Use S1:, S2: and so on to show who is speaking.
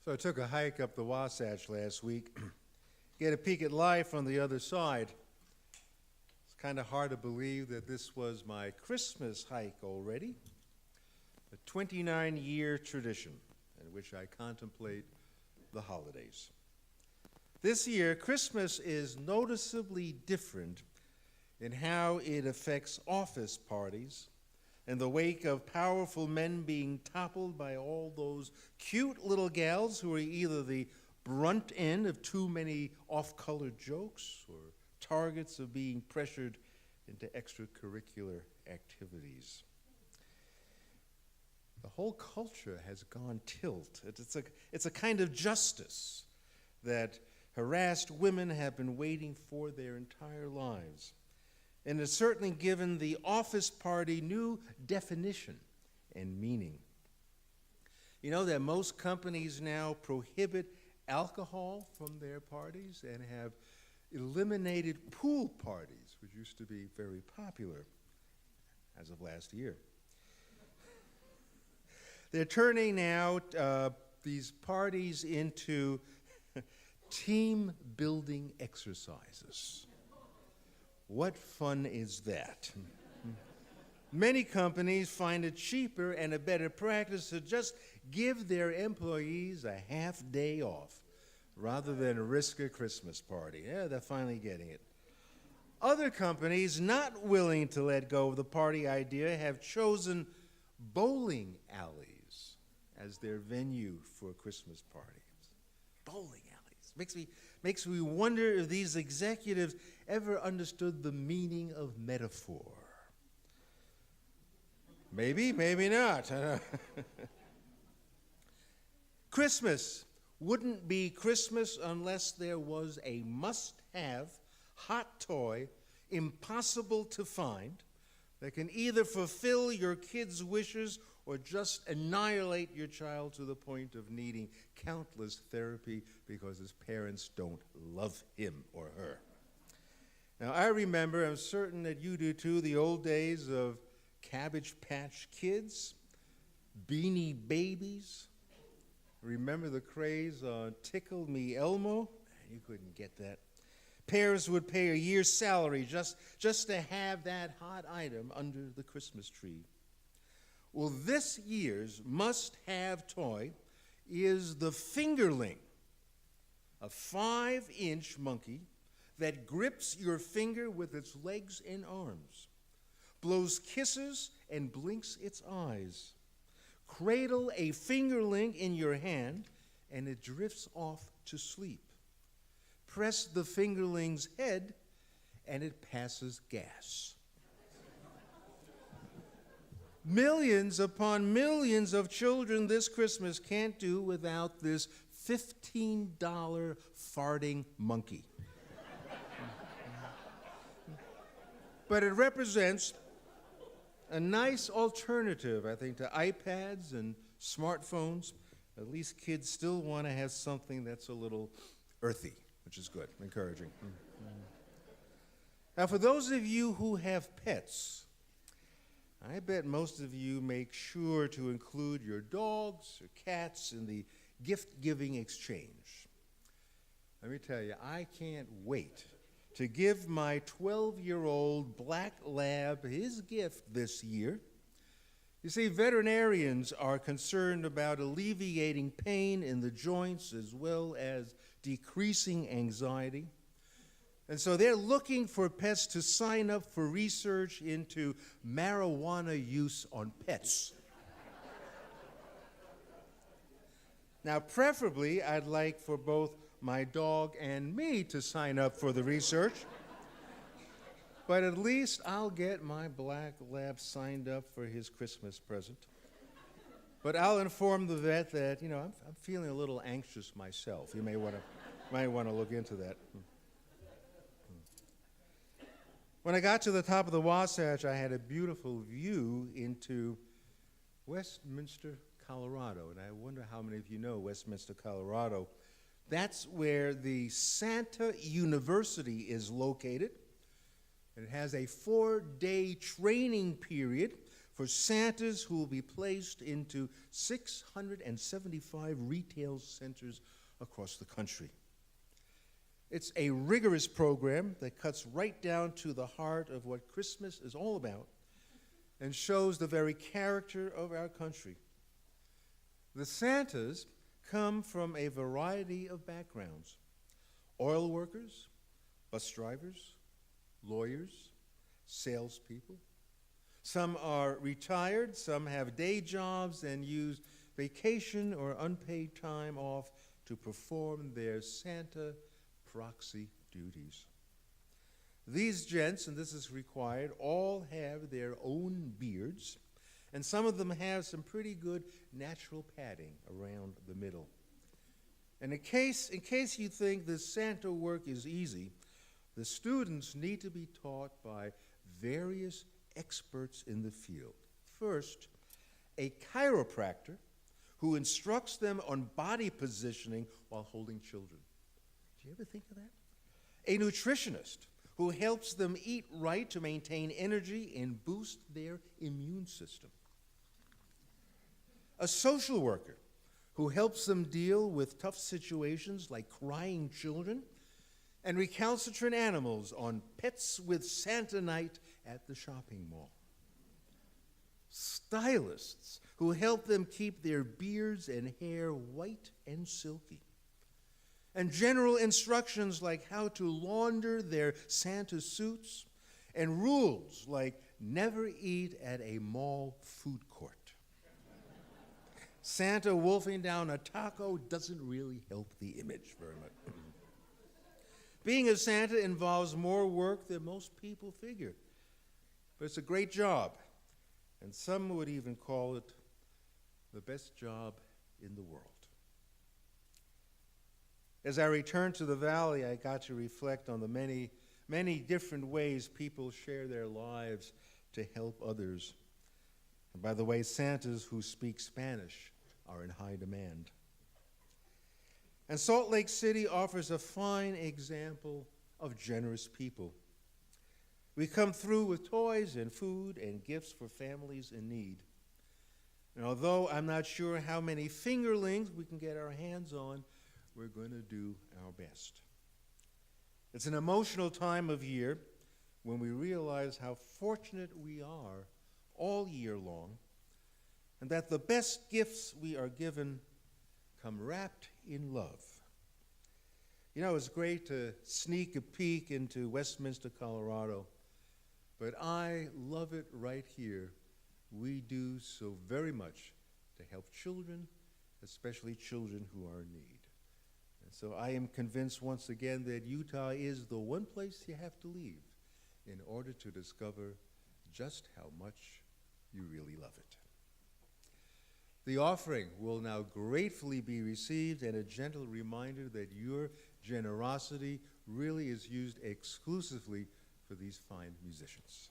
S1: So I took a hike up the Wasatch last week, get a peek at life on the other side. It's kind of hard to believe that this was my Christmas hike already, a 29-year tradition in which I contemplate the holidays. This year, Christmas is noticeably different in how it affects office parties in the wake of powerful men being toppled by all those cute little gals who are either the brunt end of too many off-color jokes or targets of being pressured into extracurricular activities. The whole culture has gone tilt. It's a kind of justice that harassed women have been waiting for their entire lives. And it's certainly given the office party new definition and meaning. You know that most companies now prohibit alcohol from their parties and have eliminated pool parties, which used to be very popular as of last year. They're turning now these parties into team-building exercises. What fun is that? Many companies find it cheaper and a better practice to just give their employees a half day off rather than risk a Christmas party. Yeah, they're finally getting it. Other companies, not willing to let go of the party idea, have chosen bowling alleys as their venue for Christmas parties. Bowling alleys. Makes me wonder if these executives ever understood the meaning of metaphor. Maybe, maybe not. Christmas wouldn't be Christmas unless there was a must-have hot toy, impossible to find, that can either fulfill your kid's wishes or just annihilate your child to the point of needing countless therapy because his parents don't love him or her. Now, I remember, I'm certain that you do too, the old days of Cabbage Patch Kids, Beanie Babies. Remember the craze on Tickle Me Elmo? You couldn't get that. Parents would pay a year's salary just to have that hot item under the Christmas tree. Well, this year's must-have toy is the fingerling, a 5-inch monkey that grips your finger with its legs and arms, blows kisses and blinks its eyes. Cradle a fingerling in your hand, and it drifts off to sleep. Press the fingerling's head, and it passes gas. Millions upon millions of children this Christmas can't do without this $15 farting monkey. But it represents a nice alternative, I think, to iPads and smartphones. At least kids still want to have something that's a little earthy, which is good, encouraging. Now, for those of you who have pets, I bet most of you make sure to include your dogs or cats in the gift-giving exchange. Let me tell you, I can't wait to give my 12-year-old black lab his gift this year. You see, veterinarians are concerned about alleviating pain in the joints as well as decreasing anxiety. And so they're looking for pets to sign up for research into marijuana use on pets. Now, preferably, I'd like for both my dog and me to sign up for the research. But at least I'll get my black lab signed up for his Christmas present. But I'll inform the vet that, I'm feeling a little anxious myself. You might want to look into that. When I got to the top of the Wasatch, I had a beautiful view into Westminster, Colorado. And I wonder how many of you know Westminster, Colorado. That's where the Santa University is located. It has a 4-day training period for Santas who will be placed into 675 retail centers across the country. It's a rigorous program that cuts right down to the heart of what Christmas is all about and shows the very character of our country. The Santas come from a variety of backgrounds: oil workers, bus drivers, lawyers, salespeople. Some are retired, some have day jobs and use vacation or unpaid time off to perform their Santa proxy duties. These gents, and this is required, all have their own beards, and some of them have some pretty good natural padding around the middle. And in case you think this Santa work is easy, the students need to be taught by various experts in the field. First, a chiropractor who instructs them on body positioning while holding children. Did you ever think of that? A nutritionist who helps them eat right to maintain energy and boost their immune system. A social worker who helps them deal with tough situations like crying children and recalcitrant animals on Pets with Santa Night at the shopping mall. Stylists who help them keep their beards and hair white and silky. And general instructions like how to launder their Santa suits, and rules like never eat at a mall food court. Santa wolfing down a taco doesn't really help the image very much. Being a Santa involves more work than most people figure, but it's a great job, and some would even call it the best job in the world. As I returned to the valley, I got to reflect on the many, many different ways people share their lives to help others. And by the way, Santas who speak Spanish are in high demand. And Salt Lake City offers a fine example of generous people. We come through with toys and food and gifts for families in need. And although I'm not sure how many fingerlings we can get our hands on, we're going to do our best. It's an emotional time of year when we realize how fortunate we are all year long, and that the best gifts we are given come wrapped in love. You know, it's great to sneak a peek into Westminster, Colorado, but I love it right here. We do so very much to help children, especially children who are in need. And so I am convinced once again that Utah is the one place you have to leave in order to discover just how much you really love it. The offering will now gratefully be received, and a gentle reminder that your generosity really is used exclusively for these fine musicians.